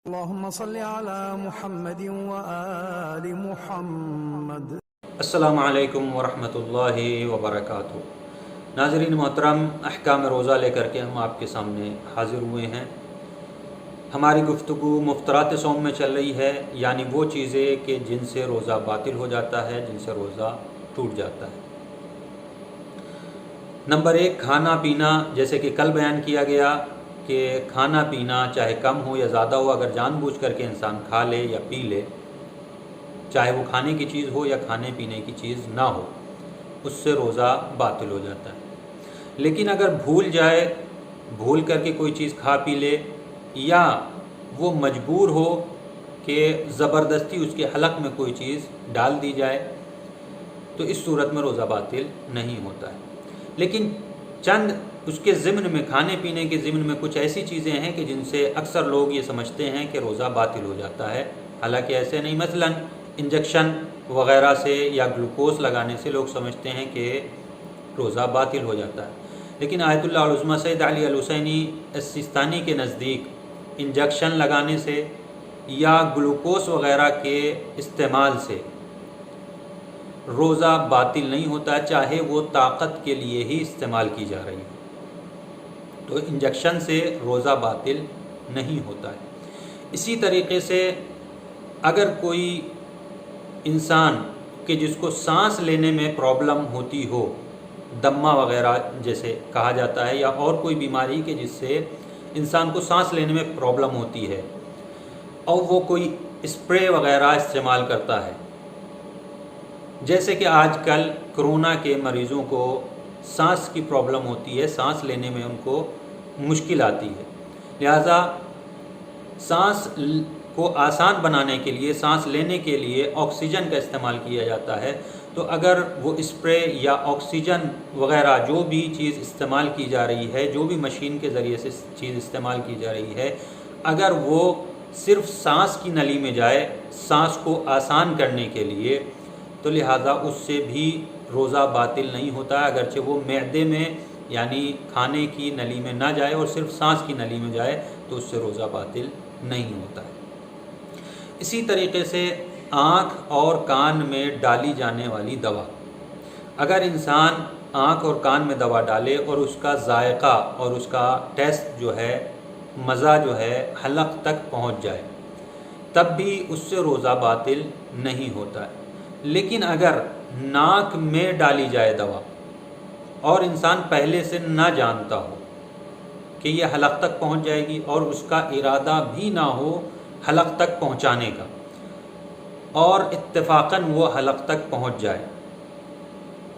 اللهم صل على محمد وآل محمد۔ السلام علیکم ورحمۃ اللہ وبرکاتہ۔ ناظرین محترم، احکام روزہ لے کر کے ہم آپ کے سامنے حاضر ہوئے ہیں۔ ہماری گفتگو مفطرات صوم میں چل رہی ہے، یعنی وہ چیزیں کہ جن سے روزہ باطل ہو جاتا ہے، جن سے روزہ ٹوٹ جاتا ہے۔ نمبر 1، کھانا پینا، جیسے کہ کل بیان کیا گیا کہ کھانا پینا چاہے کم ہو یا زیادہ ہو، اگر جان بوجھ کر کے انسان کھا لے یا پی لے، چاہے وہ کھانے کی چیز ہو یا کھانے پینے کی چیز نہ ہو، اس سے روزہ باطل ہو جاتا ہے۔ لیکن اگر بھول کر کے کوئی چیز کھا پی لے، یا وہ مجبور ہو کہ زبردستی اس کے حلق میں کوئی چیز ڈال دی جائے، تو اس صورت میں روزہ باطل نہیں ہوتا ہے۔ لیکن چند اس کے ضمن میں، کھانے پینے کے ضمن میں کچھ ایسی چیزیں ہیں کہ جن سے اکثر لوگ یہ سمجھتے ہیں کہ روزہ باطل ہو جاتا ہے، حالانکہ ایسے نہیں۔ مثلاً انجیکشن وغیرہ سے یا گلوکوز لگانے سے لوگ سمجھتے ہیں کہ روزہ باطل ہو جاتا ہے، لیکن آیت اللہ العظمہ سید علی الحسینی السیستانی کے نزدیک انجیکشن لگانے سے یا گلوکوز وغیرہ کے استعمال سے روزہ باطل نہیں ہوتا، چاہے وہ طاقت کے لیے ہی استعمال کی جا رہی ہے، تو انجیکشن سے روزہ باطل نہیں ہوتا ہے۔ اسی طریقے سے اگر کوئی انسان کہ جس کو سانس لینے میں پرابلم ہوتی ہو، دمہ وغیرہ جیسے کہا جاتا ہے، یا اور کوئی بیماری کہ جس سے انسان کو سانس لینے میں پرابلم ہوتی ہے، اور وہ کوئی اسپرے وغیرہ استعمال کرتا ہے، جیسے کہ آج کل کرونا کے مریضوں کو سانس کی پرابلم ہوتی ہے، سانس لینے میں ان کو مشکل آتی ہے، لہذا سانس کو آسان بنانے کے لیے، سانس لینے کے لیے آکسیجن کا استعمال کیا جاتا ہے۔ تو اگر وہ اسپرے یا آکسیجن وغیرہ جو بھی چیز استعمال کی جا رہی ہے، جو بھی مشین کے ذریعے سے چیز استعمال کی جا رہی ہے، اگر وہ صرف سانس کی نلی میں جائے سانس کو آسان کرنے کے لیے، تو لہذا اس سے بھی روزہ باطل نہیں ہوتا ہے، اگرچہ وہ معدے میں یعنی کھانے کی نلی میں نہ جائے اور صرف سانس کی نلی میں جائے، تو اس سے روزہ باطل نہیں ہوتا ہے۔ اسی طریقے سے آنکھ اور کان میں ڈالی جانے والی دوا، اگر انسان آنکھ اور کان میں دوا ڈالے اور اس کا ذائقہ اور اس کا ٹیسٹ جو ہے، مزہ جو ہے حلق تک پہنچ جائے، تب بھی اس سے روزہ باطل نہیں ہوتا ہے۔ لیکن اگر ناک میں ڈالی جائے دوا اور انسان پہلے سے نہ جانتا ہو کہ یہ حلق تک پہنچ جائے گی، اور اس کا ارادہ بھی نہ ہو حلق تک پہنچانے کا، اور اتفاقاً وہ حلق تک پہنچ جائے،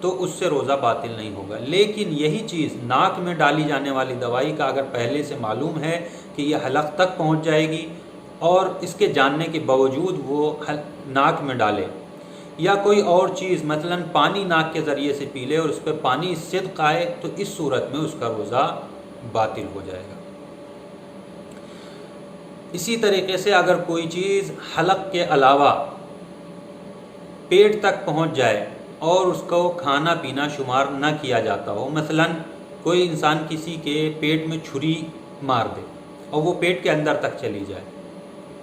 تو اس سے روزہ باطل نہیں ہوگا۔ لیکن یہی چیز ناک میں ڈالی جانے والی دوائی کا اگر پہلے سے معلوم ہے کہ یہ حلق تک پہنچ جائے گی، اور اس کے جاننے کے باوجود وہ ناک میں ڈالے، یا کوئی اور چیز مثلاً پانی ناک کے ذریعے سے پی لے اور اس پہ پانی صدق آئے، تو اس صورت میں اس کا روزہ باطل ہو جائے گا۔ اسی طریقے سے اگر کوئی چیز حلق کے علاوہ پیٹ تک پہنچ جائے اور اس کو کھانا پینا شمار نہ کیا جاتا ہو، مثلاً کوئی انسان کسی کے پیٹ میں چھری مار دے اور وہ پیٹ کے اندر تک چلی جائے،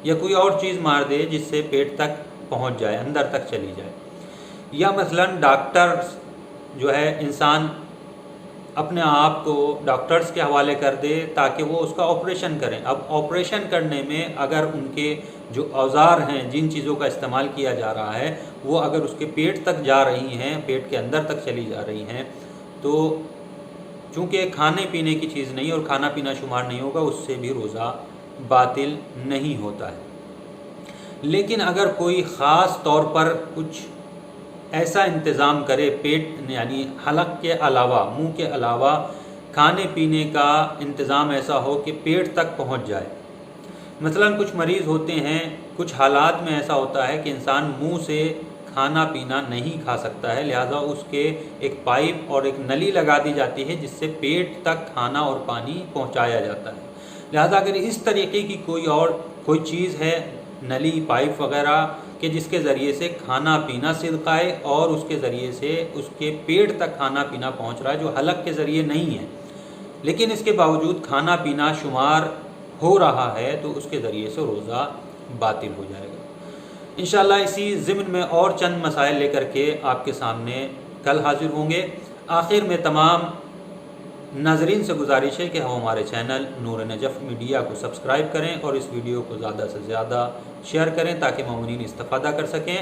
یا کوئی اور چیز مار دے جس سے پیٹ تک پہنچ جائے، اندر تک چلی جائے، یا مثلاً ڈاکٹر جو ہے انسان اپنے آپ کو ڈاکٹرز کے حوالے کر دے تاکہ وہ اس کا آپریشن کریں۔ اب آپریشن کرنے میں اگر ان کے جو اوزار ہیں، جن چیزوں کا استعمال کیا جا رہا ہے، وہ اگر اس کے پیٹ تک جا رہی ہیں، پیٹ کے اندر تک چلی جا رہی ہیں، تو چونکہ کھانے پینے کی چیز نہیں اور کھانا پینا شمار نہیں ہوگا، اس سے بھی روزہ باطل نہیں ہوتا ہے۔ لیکن اگر کوئی خاص طور پر کچھ ایسا انتظام کرے، پیٹ یعنی حلق کے علاوہ، منہ کے علاوہ کھانے پینے کا انتظام ایسا ہو کہ پیٹ تک پہنچ جائے، مثلاً کچھ مریض ہوتے ہیں، کچھ حالات میں ایسا ہوتا ہے کہ انسان منہ سے کھانا پینا نہیں کھا سکتا ہے، لہذا اس کے ایک پائپ اور ایک نلی لگا دی جاتی ہے جس سے پیٹ تک کھانا اور پانی پہنچایا جاتا ہے۔ لہذا اگر اس طریقے کی کوئی چیز ہے، نلی، پائپ وغیرہ، کہ جس کے ذریعے سے کھانا پینا صدق آئے اور اس کے ذریعے سے اس کے پیٹ تک کھانا پینا پہنچ رہا ہے، جو حلق کے ذریعے نہیں ہے، لیکن اس کے باوجود کھانا پینا شمار ہو رہا ہے تو اس کے ذریعے سے روزہ باطل ہو جائے گا۔ انشاءاللہ اسی ضمن میں اور چند مسائل لے کر کے آپ کے سامنے کل حاضر ہوں گے۔ آخر میں تمام ناظرین سے گزارش ہے کہ ہم ہمارے چینل نور نجف میڈیا کو سبسکرائب کریں اور اس ویڈیو کو زیادہ سے زیادہ شیئر کریں تاکہ مومنین استفادہ کر سکیں۔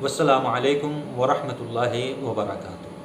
والسلام علیکم ورحمۃ اللہ وبرکاتہ۔